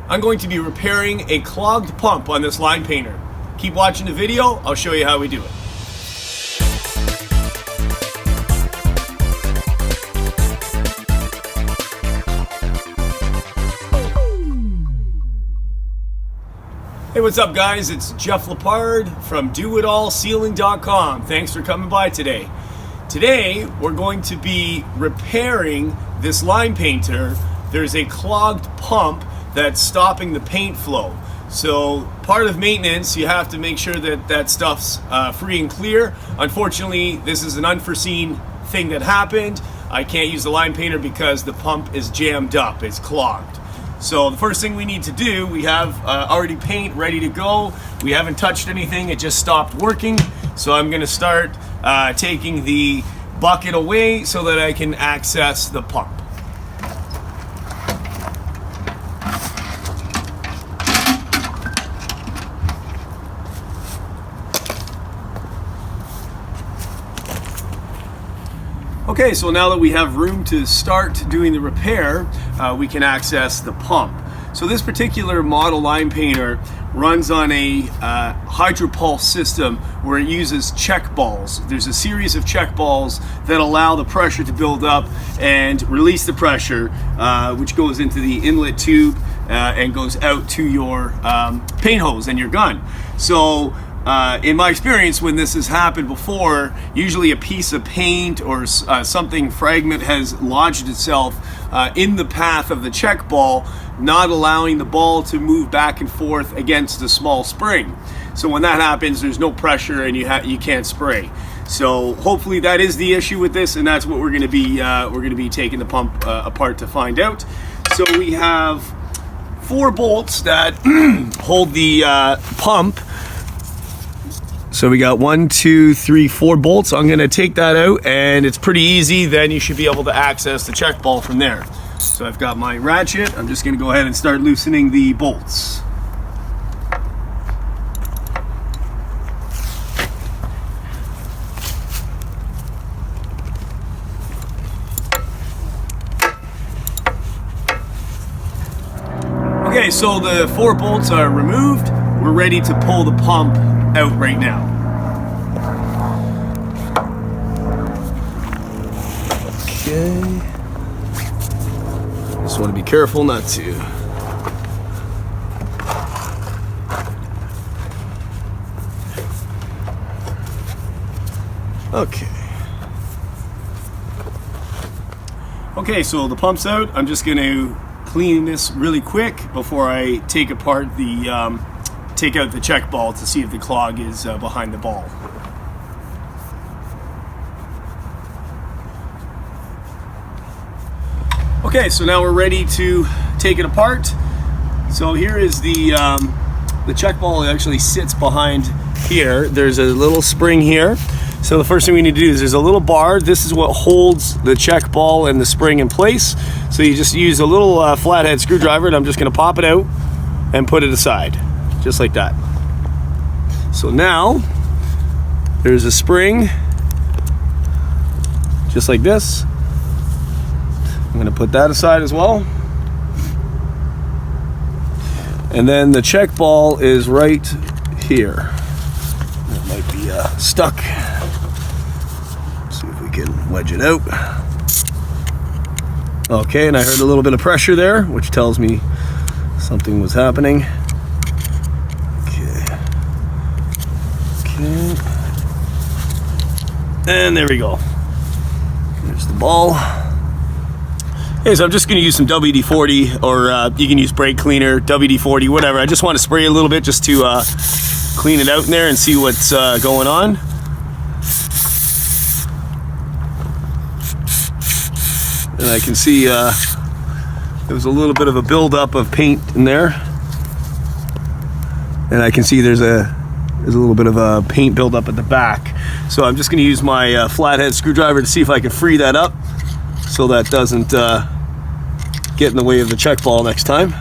I'm going to be repairing a clogged pump on this line painter. Keep watching the video, I'll show you how we do it. Hey, what's up guys? It's Jeff Lepard from doitallsealing.com. Thanks for coming by today. Today, we're going to be repairing this line painter. There's a clogged pump that's stopping the paint flow. So part of maintenance, you have to make sure that that stuff's free and clear. Unfortunately, this is an unforeseen thing that happened. I can't use the line painter because the pump is jammed up, it's clogged. So the first thing we need to do, we have already paint ready to go. We haven't touched anything, it just stopped working. So I'm gonna start taking the bucket away so that I can access the pump. Okay, so now that we have room to start doing the repair, we can access the pump. So this particular model line painter runs on a hydropulse system where it uses check balls. There's a series of check balls that allow the pressure to build up and release the pressure, which goes into the inlet tube and goes out to your paint hose and your gun. So in my experience, when this has happened before, usually a piece of paint or something fragment has lodged itself in the path of the check ball, not allowing the ball to move back and forth against the small spring. So when that happens, there's no pressure and you can't spray. So hopefully that is the issue with this, and that's what we're going to be taking the pump apart to find out. So we have 4 bolts that hold the pump. So we got 1, 2, 3, 4 bolts. I'm gonna take that out and it's pretty easy. Then you should be able to access the check ball from there. So I've got my ratchet. I'm just gonna go ahead and start loosening the bolts. Okay, so the 4 bolts are removed. We're ready to pull the pump out right now. Okay. Just want to be careful not to. Okay. Okay, so the pump's out. I'm just going to clean this really quick before I take apart the take out the check ball to see if the clog is behind the ball. Okay, so now we're ready to take it apart. So here is the check ball. It actually sits behind here. There's a little spring here. So the first thing we need to do is there's a little bar. This is what holds the check ball and the spring in place. So you just use a little flathead screwdriver, and I'm just going to pop it out and put it aside. Just like that. So now there's a spring just like this. I'm going to put that aside as well. And then the check ball is right here. It might be stuck. Let's see if we can wedge it out. Okay, and I heard a little bit of pressure there, which tells me something was happening. And there we go. There's the ball. Okay, so I'm just going to use some WD-40, or you can use brake cleaner, WD-40, whatever. I just want to spray a little bit just to clean it out in there and see what's going on. And I can see there was a little bit of a buildup of paint in there. And I can see there's a little bit of a paint buildup at the back. So I'm just going to use my flathead screwdriver to see if I can free that up so that doesn't get in the way of the check ball next time.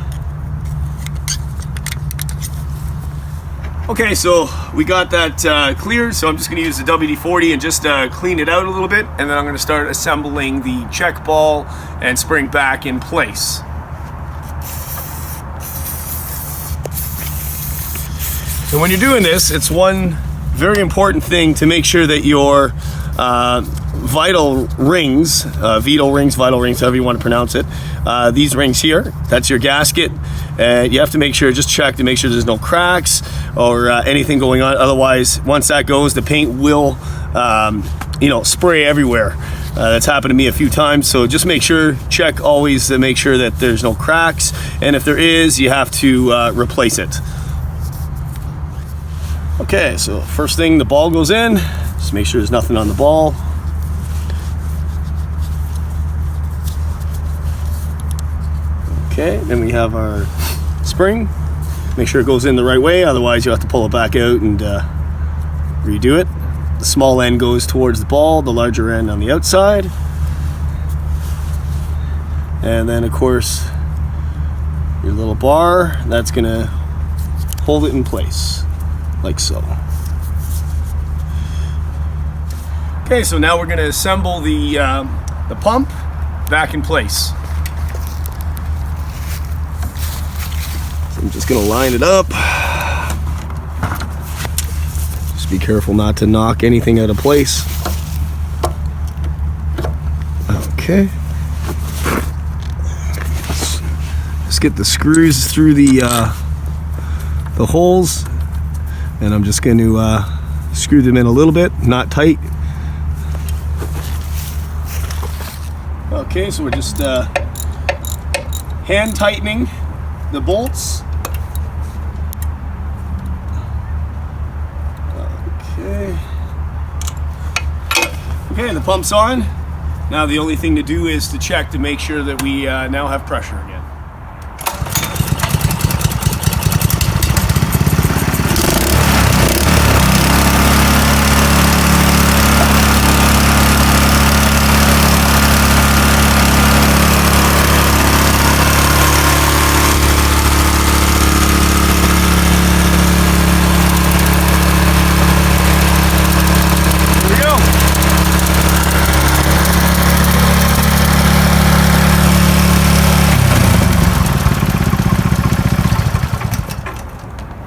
Okay, so we got that cleared, so I'm just going to use the WD-40 and just clean it out a little bit, and then I'm going to start assembling the check ball and spring back in place. And when you're doing this, it's one very important thing to make sure that your vital rings, vital rings, however you want to pronounce it, these rings here, that's your gasket. You have to make sure, just check to make sure there's no cracks or anything going on. Otherwise, once that goes, the paint will, you know, spray everywhere. That's happened to me a few times, so just make sure, check always to make sure that there's no cracks, and if there is, you have to replace it. Okay, so first thing, the ball goes in. Just make sure there's nothing on the ball. Okay, then we have our spring. Make sure it goes in the right way, otherwise you have to pull it back out and redo it. The small end goes towards the ball, the larger end on the outside. And then of course, your little bar, that's gonna hold it in place, like so. Okay, so now we're gonna assemble the pump back in place. So I'm just gonna line it up. Just be careful not to knock anything out of place. Okay. Just get the screws through the holes, and I'm just going to screw them in a little bit, not tight. Okay, so we're just hand tightening the bolts. Okay, the pump's on. Now the only thing to do is to check to make sure that we now have pressure again.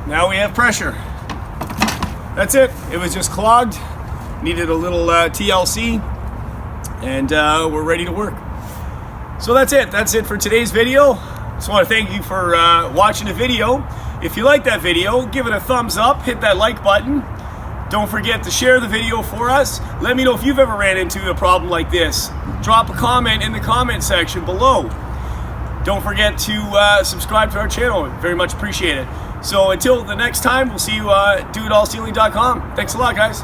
Now we have pressure. That's it. It was just clogged. Needed a little TLC, and we're ready to work. So that's it. That's it for today's video. Just want to thank you for watching the video. If you like that video, give it a thumbs up. Hit that like button. Don't forget to share the video for us. Let me know if you've ever ran into a problem like this. Drop a comment in the comment section below. Don't forget to subscribe to our channel. Very much appreciate it. So until the next time, we'll see you at doitallceiling.com. Thanks a lot, guys.